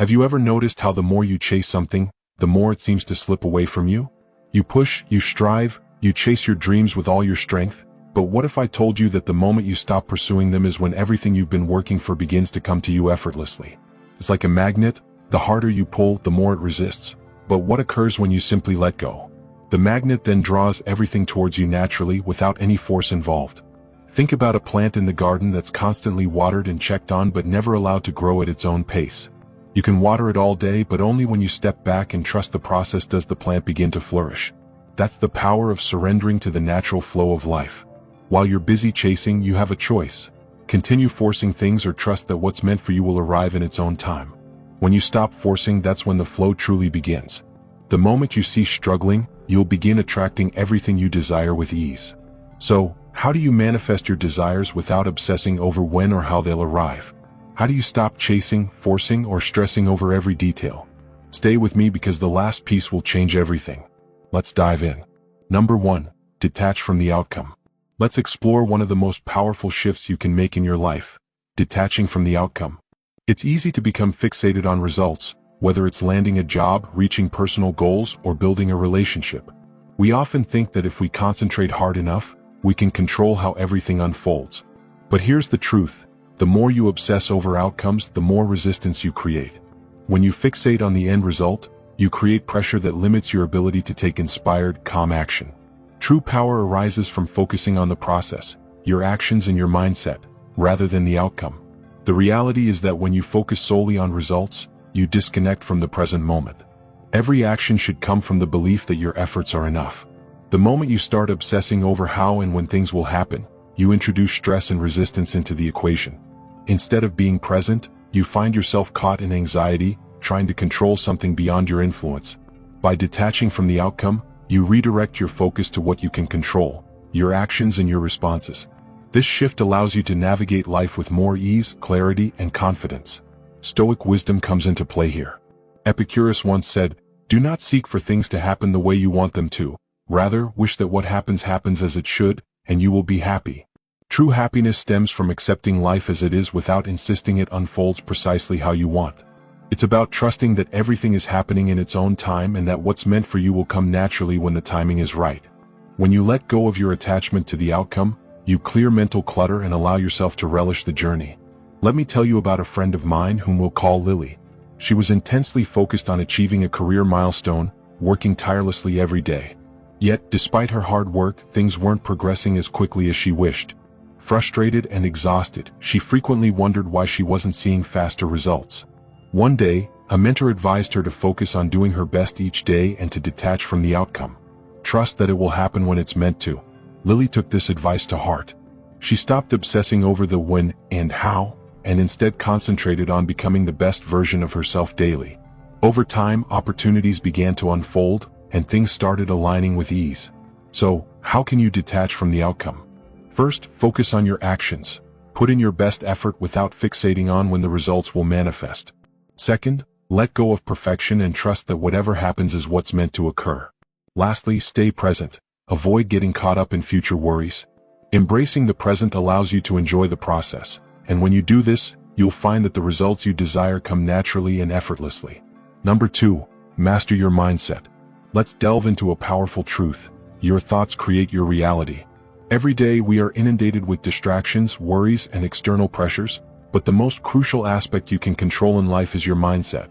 Have you ever noticed how the more you chase something, the more it seems to slip away from you? You push, you strive, you chase your dreams with all your strength, but what if I told you that the moment you stop pursuing them is when everything you've been working for begins to come to you effortlessly? It's like a magnet, the harder you pull, the more it resists. But what occurs when you simply let go? The magnet then draws everything towards you naturally without any force involved. Think about a plant in the garden that's constantly watered and checked on but never allowed to grow at its own pace. You can water it all day, but only when you step back and trust the process does the plant begin to flourish. That's the power of surrendering to the natural flow of life. While you're busy chasing, you have a choice. Continue forcing things or trust that what's meant for you will arrive in its own time. When you stop forcing, that's when the flow truly begins. The moment you cease struggling, you'll begin attracting everything you desire with ease. So, how do you manifest your desires without obsessing over when or how they'll arrive? How do you stop chasing, forcing, or stressing over every detail? Stay with me because the last piece will change everything. Let's dive in. Number 1. Detach from the outcome. Let's explore one of the most powerful shifts you can make in your life: detaching from the outcome. It's easy to become fixated on results, whether it's landing a job, reaching personal goals, or building a relationship. We often think that if we concentrate hard enough, we can control how everything unfolds. But here's the truth: the more you obsess over outcomes, the more resistance you create. When you fixate on the end result, you create pressure that limits your ability to take inspired, calm action. True power arises from focusing on the process, your actions and your mindset, rather than the outcome. The reality is that when you focus solely on results, you disconnect from the present moment. Every action should come from the belief that your efforts are enough. The moment you start obsessing over how and when things will happen, you introduce stress and resistance into the equation. Instead of being present, you find yourself caught in anxiety, trying to control something beyond your influence. By detaching from the outcome, you redirect your focus to what you can control: your actions and your responses. This shift allows you to navigate life with more ease, clarity, and confidence. Stoic wisdom comes into play here. Epicurus once said, "Do not seek for things to happen the way you want them to. Rather, wish that what happens happens as it should, and you will be happy." True happiness stems from accepting life as it is without insisting it unfolds precisely how you want. It's about trusting that everything is happening in its own time and that what's meant for you will come naturally when the timing is right. When you let go of your attachment to the outcome, you clear mental clutter and allow yourself to relish the journey. Let me tell you about a friend of mine whom we'll call Lily. She was intensely focused on achieving a career milestone, working tirelessly every day. Yet, despite her hard work, things weren't progressing as quickly as she wished. Frustrated and exhausted, she frequently wondered why she wasn't seeing faster results. One day, a mentor advised her to focus on doing her best each day and to detach from the outcome. Trust that it will happen when it's meant to. Lily took this advice to heart. She stopped obsessing over the when and how, and instead concentrated on becoming the best version of herself daily. Over time, opportunities began to unfold, and things started aligning with ease. So, how can you detach from the outcome? First, focus on your actions. Put in your best effort without fixating on when the results will manifest. Second, let go of perfection and trust that whatever happens is what's meant to occur. Lastly, stay present. Avoid getting caught up in future worries. Embracing the present allows you to enjoy the process, and when you do this, you'll find that the results you desire come naturally and effortlessly. Number 2, master your mindset. Let's delve into a powerful truth: your thoughts create your reality. Every day we are inundated with distractions, worries, and external pressures, but the most crucial aspect you can control in life is your mindset.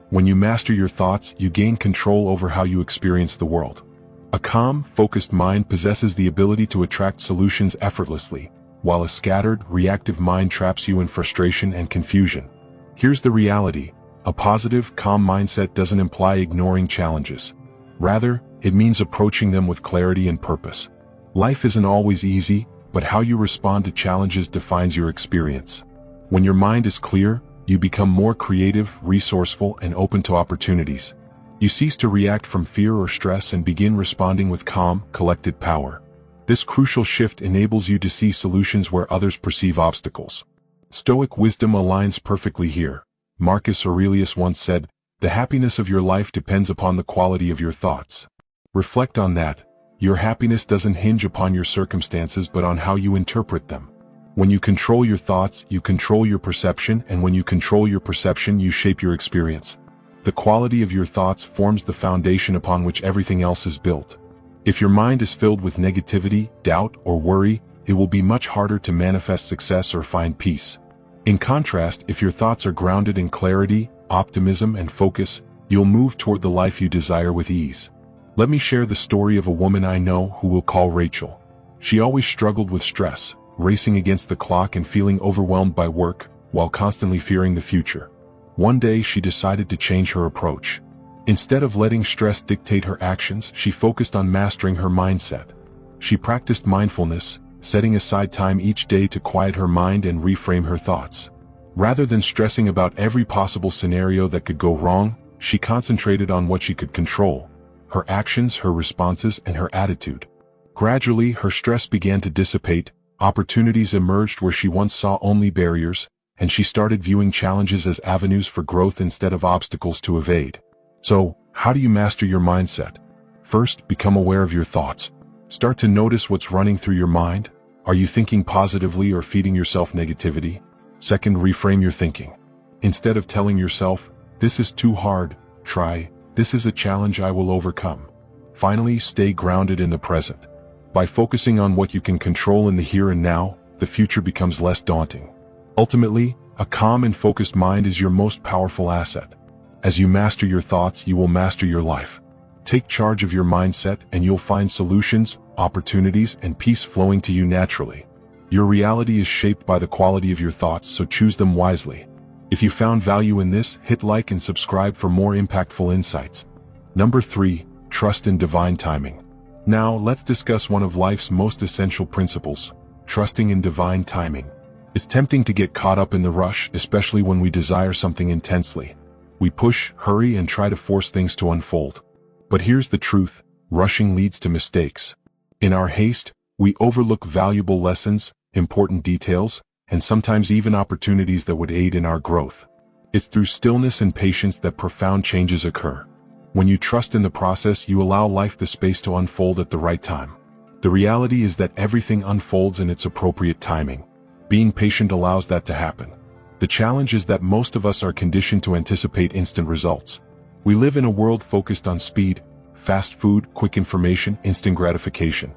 When you master your thoughts, you gain control over how you experience the world. A calm, focused mind possesses the ability to attract solutions effortlessly, while a scattered, reactive mind traps you in frustration and confusion. Here's the reality: a positive, calm mindset doesn't imply ignoring challenges. Rather, it means approaching them with clarity and purpose. Life isn't always easy, but how you respond to challenges defines your experience. When your mind is clear, you become more creative, resourceful, and open to opportunities. You cease to react from fear or stress and begin responding with calm, collected power. This crucial shift enables you to see solutions where others perceive obstacles. Stoic wisdom aligns perfectly here. Marcus Aurelius once said, "The happiness of your life depends upon the quality of your thoughts." Reflect on that. Your happiness doesn't hinge upon your circumstances but on how you interpret them. When you control your thoughts, you control your perception, and when you control your perception, you shape your experience. The quality of your thoughts forms the foundation upon which everything else is built. If your mind is filled with negativity, doubt, or worry, it will be much harder to manifest success or find peace. In contrast, if your thoughts are grounded in clarity, optimism, and focus, you'll move toward the life you desire with ease. Let me share the story of a woman I know who we'll call Rachel. She always struggled with stress, racing against the clock and feeling overwhelmed by work, while constantly fearing the future. One day she decided to change her approach. Instead of letting stress dictate her actions, she focused on mastering her mindset. She practiced mindfulness, setting aside time each day to quiet her mind and reframe her thoughts. Rather than stressing about every possible scenario that could go wrong, she concentrated on what she could control: her actions, her responses, and her attitude. Gradually, her stress began to dissipate, opportunities emerged where she once saw only barriers, and she started viewing challenges as avenues for growth instead of obstacles to evade. So, how do you master your mindset? First, become aware of your thoughts. Start to notice what's running through your mind. Are you thinking positively or feeding yourself negativity? Second, reframe your thinking. Instead of telling yourself, "This is too hard," try, "This is a challenge I will overcome." Finally, stay grounded in the present. By focusing on what you can control in the here and now, the future becomes less daunting. Ultimately, a calm and focused mind is your most powerful asset. As you master your thoughts, you will master your life. Take charge of your mindset and you'll find solutions, opportunities, and peace flowing to you naturally. Your reality is shaped by the quality of your thoughts, so choose them wisely. If you found value in this, hit like and subscribe for more impactful insights. Number 3, trust in divine timing. Now, let's discuss one of life's most essential principles: trusting in divine timing. It's tempting to get caught up in the rush, especially when we desire something intensely. We push, hurry, and try to force things to unfold. But here's the truth: rushing leads to mistakes. In our haste, we overlook valuable lessons, important details, and sometimes even opportunities that would aid in our growth. It's through stillness and patience that profound changes occur. When you trust in the process, you allow life the space to unfold at the right time. The reality is that everything unfolds in its appropriate timing. Being patient allows that to happen. The challenge is that most of us are conditioned to anticipate instant results. We live in a world focused on speed, fast food, quick information, instant gratification.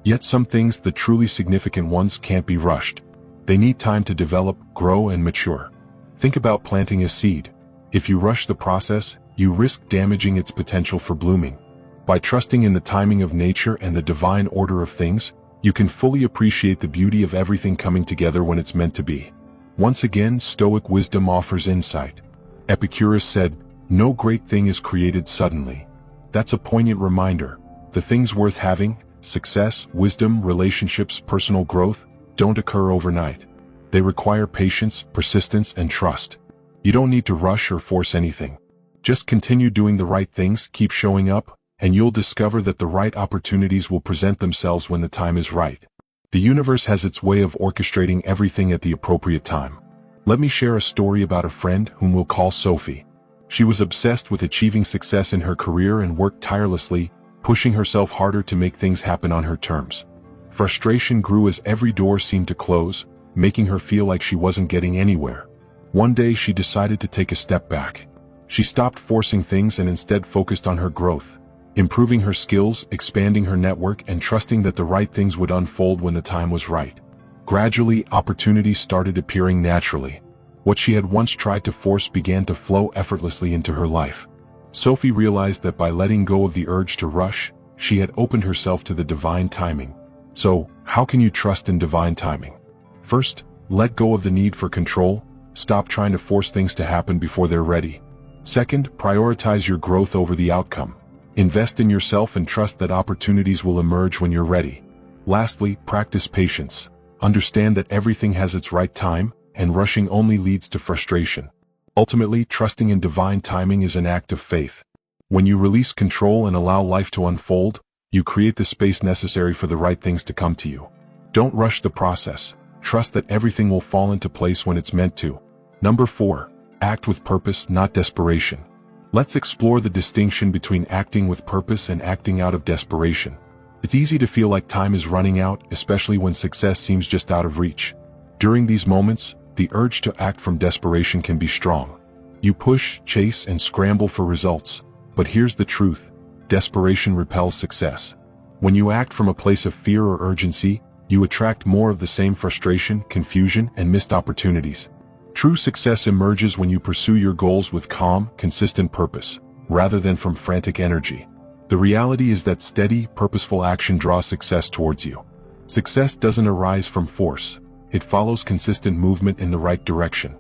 Yet some things, the truly significant ones, can't be rushed. They need time to develop, grow, and mature. Think about planting a seed. If you rush the process, you risk damaging its potential for blooming. By trusting in the timing of nature and the divine order of things, you can fully appreciate the beauty of everything coming together when it's meant to be. Once again, Stoic wisdom offers insight. Epicurus said, "No great thing is created suddenly." That's a poignant reminder. The things worth having, success, wisdom, relationships, personal growth, don't occur overnight. They require patience, persistence, and trust. You don't need to rush or force anything. Just continue doing the right things, keep showing up, and you'll discover that the right opportunities will present themselves when the time is right. The universe has its way of orchestrating everything at the appropriate time. Let me share a story about a friend whom we'll call Sophie. She was obsessed with achieving success in her career and worked tirelessly, pushing herself harder to make things happen on her terms. Frustration grew as every door seemed to close, making her feel like she wasn't getting anywhere. One day she decided to take a step back. She stopped forcing things and instead focused on her growth, improving her skills, expanding her network, and trusting that the right things would unfold when the time was right. Gradually, opportunities started appearing naturally. What she had once tried to force began to flow effortlessly into her life. Sophie realized that by letting go of the urge to rush, she had opened herself to the divine timing. So, how can you trust in divine timing? First, let go of the need for control. Stop trying to force things to happen before they're ready. Second, prioritize your growth over the outcome. Invest in yourself and trust that opportunities will emerge when you're ready. Lastly, practice patience. Understand that everything has its right time, and rushing only leads to frustration. Ultimately, trusting in divine timing is an act of faith. When you release control and allow life to unfold, you create the space necessary for the right things to come to you. Don't rush the process. Trust that everything will fall into place when it's meant to. Number 4. Act with purpose, not desperation. Let's explore the distinction between acting with purpose and acting out of desperation. It's easy to feel like time is running out, especially when success seems just out of reach. During these moments, the urge to act from desperation can be strong. You push, chase, and scramble for results. But here's the truth: desperation repels success. When you act from a place of fear or urgency, you attract more of the same frustration, confusion, and missed opportunities. True success emerges when you pursue your goals with calm, consistent purpose, rather than from frantic energy. The reality is that steady, purposeful action draws success towards you. Success doesn't arise from force. It follows consistent movement in the right direction.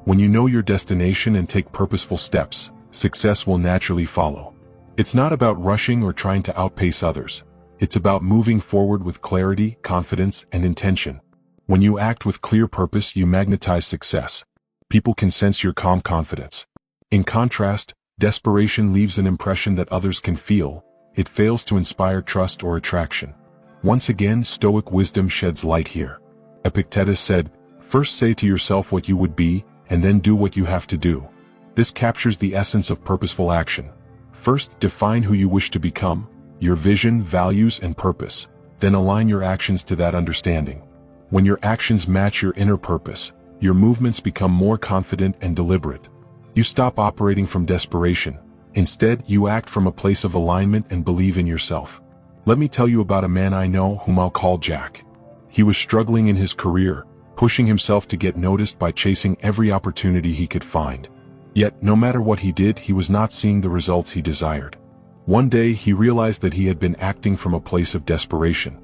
When you know your destination and take purposeful steps, success will naturally follow. It's not about rushing or trying to outpace others. It's about moving forward with clarity, confidence, and intention. When you act with clear purpose, you magnetize success. People can sense your calm confidence. In contrast, desperation leaves an impression that others can feel. It fails to inspire trust or attraction. Once again, Stoic wisdom sheds light here. Epictetus said, "First say to yourself what you would be, and then do what you have to do." This captures the essence of purposeful action. First, define who you wish to become, your vision, values, and purpose. Then align your actions to that understanding. When your actions match your inner purpose, your movements become more confident and deliberate. You stop operating from desperation. Instead, you act from a place of alignment and believe in yourself. Let me tell you about a man I know whom I'll call Jack. He was struggling in his career, pushing himself to get noticed by chasing every opportunity he could find. Yet, no matter what he did, he was not seeing the results he desired. One day, he realized that he had been acting from a place of desperation.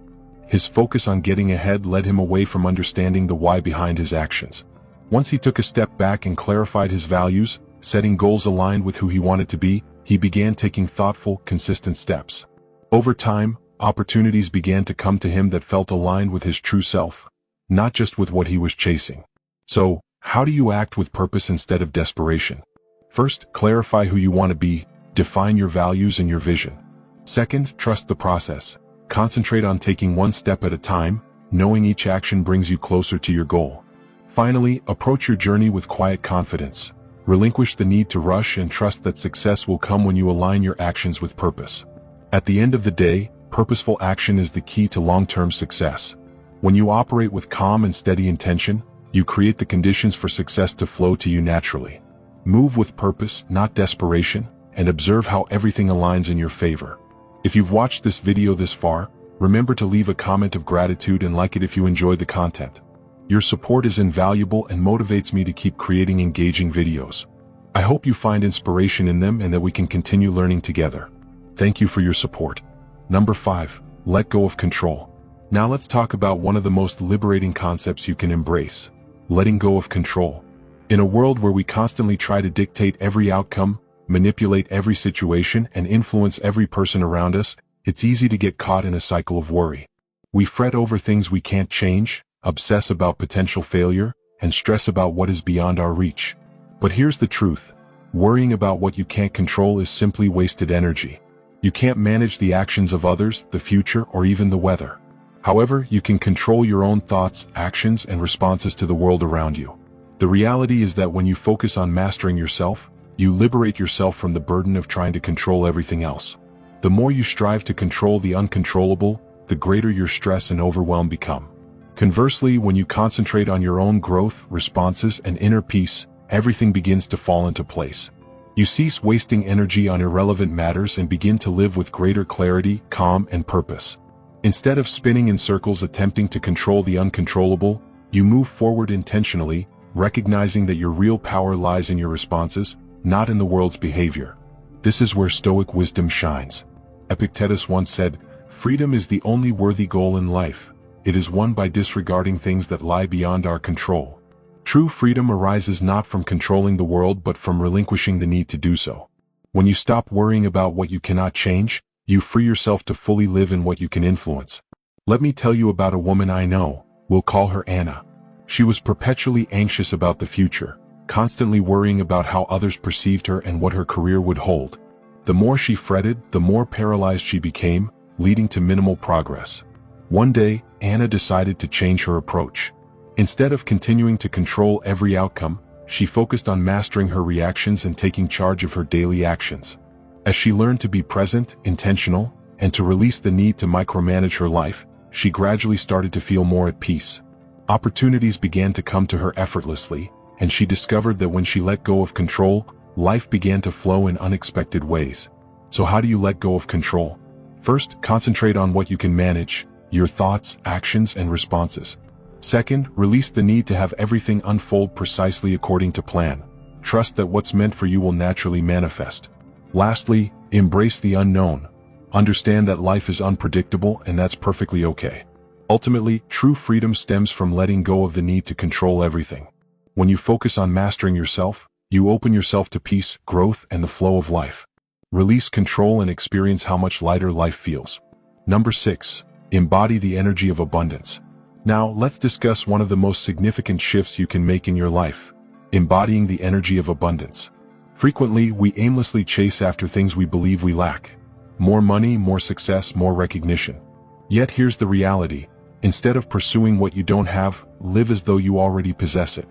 His focus on getting ahead led him away from understanding the why behind his actions. Once he took a step back and clarified his values, setting goals aligned with who he wanted to be, he began taking thoughtful, consistent steps. Over time, opportunities began to come to him that felt aligned with his true self, not just with what he was chasing. So, how do you act with purpose instead of desperation? First, clarify who you want to be. Define your values and your vision. Second, trust the process. Concentrate on taking one step at a time, knowing each action brings you closer to your goal. Finally, approach your journey with quiet confidence. Relinquish the need to rush and trust that success will come when you align your actions with purpose. At the end of the day, purposeful action is the key to long-term success. When you operate with calm and steady intention, you create the conditions for success to flow to you naturally. Move with purpose, not desperation, and observe how everything aligns in your favor. If you've watched this video this far, remember to leave a comment of gratitude and like it if you enjoyed the content. Your support is invaluable and motivates me to keep creating engaging videos. I hope you find inspiration in them and that we can continue learning together. Thank you for your support. Number 5. Let go of control. Now let's talk about one of the most liberating concepts you can embrace: letting go of control. In a world where we constantly try to dictate every outcome, manipulate every situation, and influence every person around us, it's easy to get caught in a cycle of worry. We fret over things we can't change, obsess about potential failure, and stress about what is beyond our reach. But here's the truth: worrying about what you can't control is simply wasted energy. You can't manage the actions of others, the future, or even the weather. However, you can control your own thoughts, actions, and responses to the world around you. The reality is that when you focus on mastering yourself, you liberate yourself from the burden of trying to control everything else. The more you strive to control the uncontrollable, the greater your stress and overwhelm become. Conversely, when you concentrate on your own growth, responses, and inner peace, everything begins to fall into place. You cease wasting energy on irrelevant matters and begin to live with greater clarity, calm, and purpose. Instead of spinning in circles attempting to control the uncontrollable, you move forward intentionally, recognizing that your real power lies in your responses, not in the world's behavior. This is where Stoic wisdom shines. Epictetus once said, "Freedom is the only worthy goal in life. It is won by disregarding things that lie beyond our control." True freedom arises not from controlling the world but from relinquishing the need to do so. When you stop worrying about what you cannot change, you free yourself to fully live in what you can influence. Let me tell you about a woman I know. We'll call her Anna. She was perpetually anxious about the future, constantly worrying about how others perceived her and what her career would hold. The more she fretted, the more paralyzed she became, leading to minimal progress. One day, Anna decided to change her approach. Instead of continuing to control every outcome, she focused on mastering her reactions and taking charge of her daily actions. As she learned to be present, intentional, and to release the need to micromanage her life, she gradually started to feel more at peace. Opportunities began to come to her effortlessly, and she discovered that when she let go of control, life began to flow in unexpected ways. So how do you let go of control? First, concentrate on what you can manage, your thoughts, actions, and responses. Second, release the need to have everything unfold precisely according to plan. Trust that what's meant for you will naturally manifest. Lastly, embrace the unknown. Understand that life is unpredictable, and that's perfectly okay. Ultimately, true freedom stems from letting go of the need to control everything. When you focus on mastering yourself, you open yourself to peace, growth, and the flow of life. Release control and experience how much lighter life feels. Number 6. Embody the energy of abundance. Now, let's discuss one of the most significant shifts you can make in your life: embodying the energy of abundance. Frequently, we aimlessly chase after things we believe we lack. More money, more success, more recognition. Yet here's the reality: instead of pursuing what you don't have, live as though you already possess it.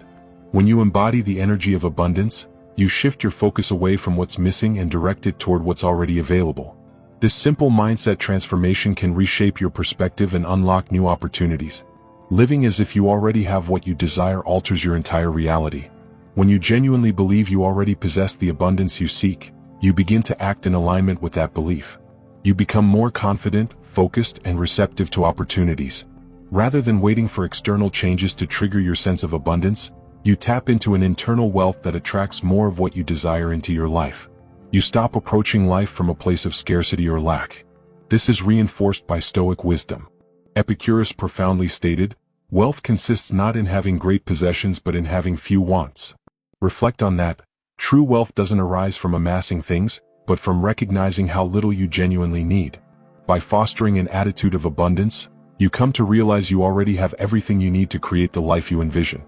When you embody the energy of abundance, you shift your focus away from what's missing and direct it toward what's already available. This simple mindset transformation can reshape your perspective and unlock new opportunities. Living as if you already have what you desire alters your entire reality. When you genuinely believe you already possess the abundance you seek, you begin to act in alignment with that belief. You become more confident, focused, and receptive to opportunities. Rather than waiting for external changes to trigger your sense of abundance, you tap into an internal wealth that attracts more of what you desire into your life. You stop approaching life from a place of scarcity or lack. This is reinforced by Stoic wisdom. Epicurus profoundly stated, "Wealth consists not in having great possessions but in having few wants." Reflect on that. True wealth doesn't arise from amassing things, but from recognizing how little you genuinely need. By fostering an attitude of abundance, you come to realize you already have everything you need to create the life you envision.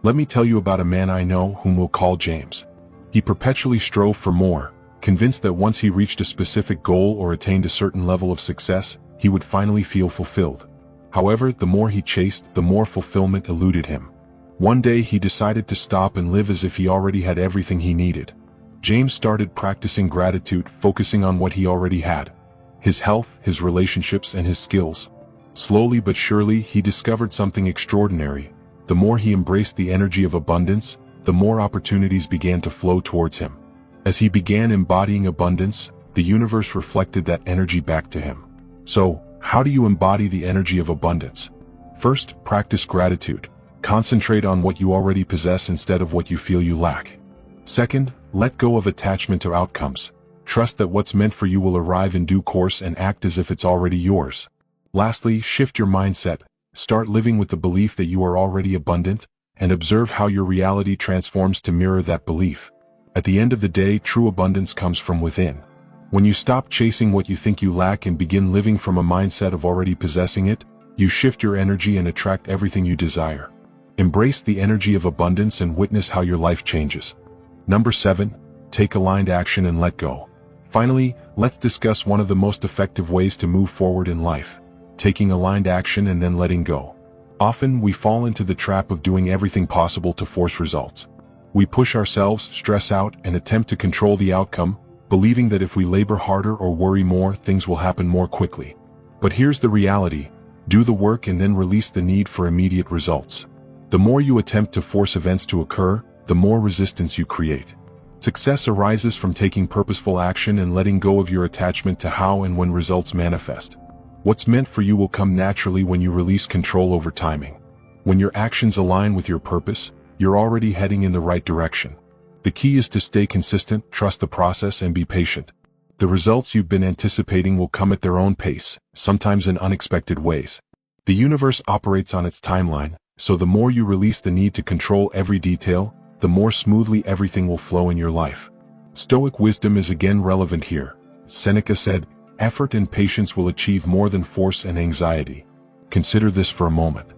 Let me tell you about a man I know whom we'll call James. He perpetually strove for more, convinced that once he reached a specific goal or attained a certain level of success, he would finally feel fulfilled. However, the more he chased, the more fulfillment eluded him. One day he decided to stop and live as if he already had everything he needed. James started practicing gratitude, focusing on what he already had: his health, his relationships, and his skills. Slowly but surely, he discovered something extraordinary. The more he embraced the energy of abundance, the more opportunities began to flow towards him. As he began embodying abundance, the universe reflected that energy back to him. So, how do you embody the energy of abundance? First, practice gratitude. Concentrate on what you already possess instead of what you feel you lack. Second, let go of attachment to outcomes. Trust that what's meant for you will arrive in due course and act as if it's already yours. Lastly, shift your mindset. Start living with the belief that you are already abundant, and observe how your reality transforms to mirror that belief. At the end of the day, true abundance comes from within. When you stop chasing what you think you lack and begin living from a mindset of already possessing it, you shift your energy and attract everything you desire. Embrace the energy of abundance and witness how your life changes. Number 7. Take aligned action and let go. Finally, let's discuss one of the most effective ways to move forward in life: taking aligned action and then letting go. Often, we fall into the trap of doing everything possible to force results. We push ourselves, stress out, and attempt to control the outcome, believing that if we labor harder or worry more, things will happen more quickly. But here's the reality: do the work and then release the need for immediate results. The more you attempt to force events to occur, the more resistance you create. Success arises from taking purposeful action and letting go of your attachment to how and when results manifest. What's meant for you will come naturally when you release control over timing. When your actions align with your purpose, you're already heading in the right direction. The key is to stay consistent, trust the process, and be patient. The results you've been anticipating will come at their own pace, sometimes in unexpected ways. The universe operates on its timeline, so the more you release the need to control every detail, the more smoothly everything will flow in your life. Stoic wisdom is again relevant here. Seneca said, "Effort and patience will achieve more than force and anxiety." Consider this for a moment.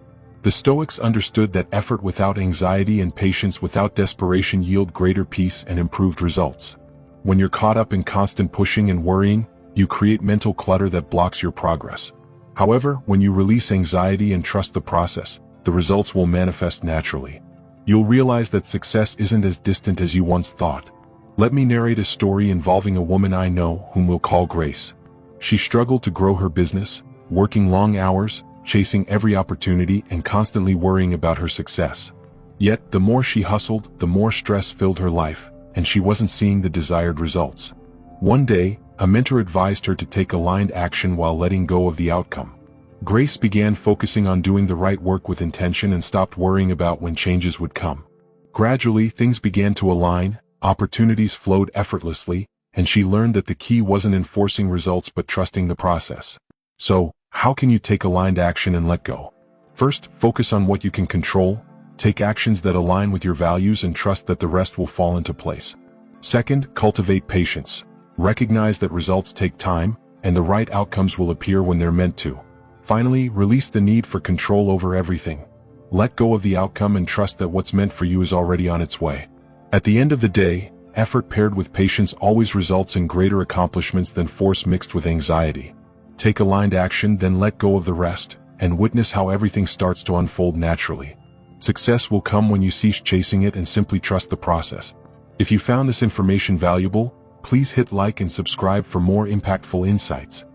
The Stoics understood that effort without anxiety and patience without desperation yield greater peace and improved results. When you're caught up in constant pushing and worrying, you create mental clutter that blocks your progress. However, when you release anxiety and trust the process, the results will manifest naturally. You'll realize that success isn't as distant as you once thought. Let me narrate a story involving a woman I know whom we'll call Grace. She struggled to grow her business, working long hours, chasing every opportunity and constantly worrying about her success. Yet, the more she hustled, the more stress filled her life, and she wasn't seeing the desired results. One day, a mentor advised her to take aligned action while letting go of the outcome. Grace began focusing on doing the right work with intention and stopped worrying about when changes would come. Gradually, things began to align, opportunities flowed effortlessly, and she learned that the key wasn't in forcing results but trusting the process. So, how can you take aligned action and let go? First, focus on what you can control. Take actions that align with your values and trust that the rest will fall into place. Second, cultivate patience. Recognize that results take time, and the right outcomes will appear when they're meant to. Finally, release the need for control over everything. Let go of the outcome and trust that what's meant for you is already on its way. At the end of the day, effort paired with patience always results in greater accomplishments than force mixed with anxiety. Take aligned action, then let go of the rest, and witness how everything starts to unfold naturally. Success will come when you cease chasing it and simply trust the process. If you found this information valuable, please hit like and subscribe for more impactful insights.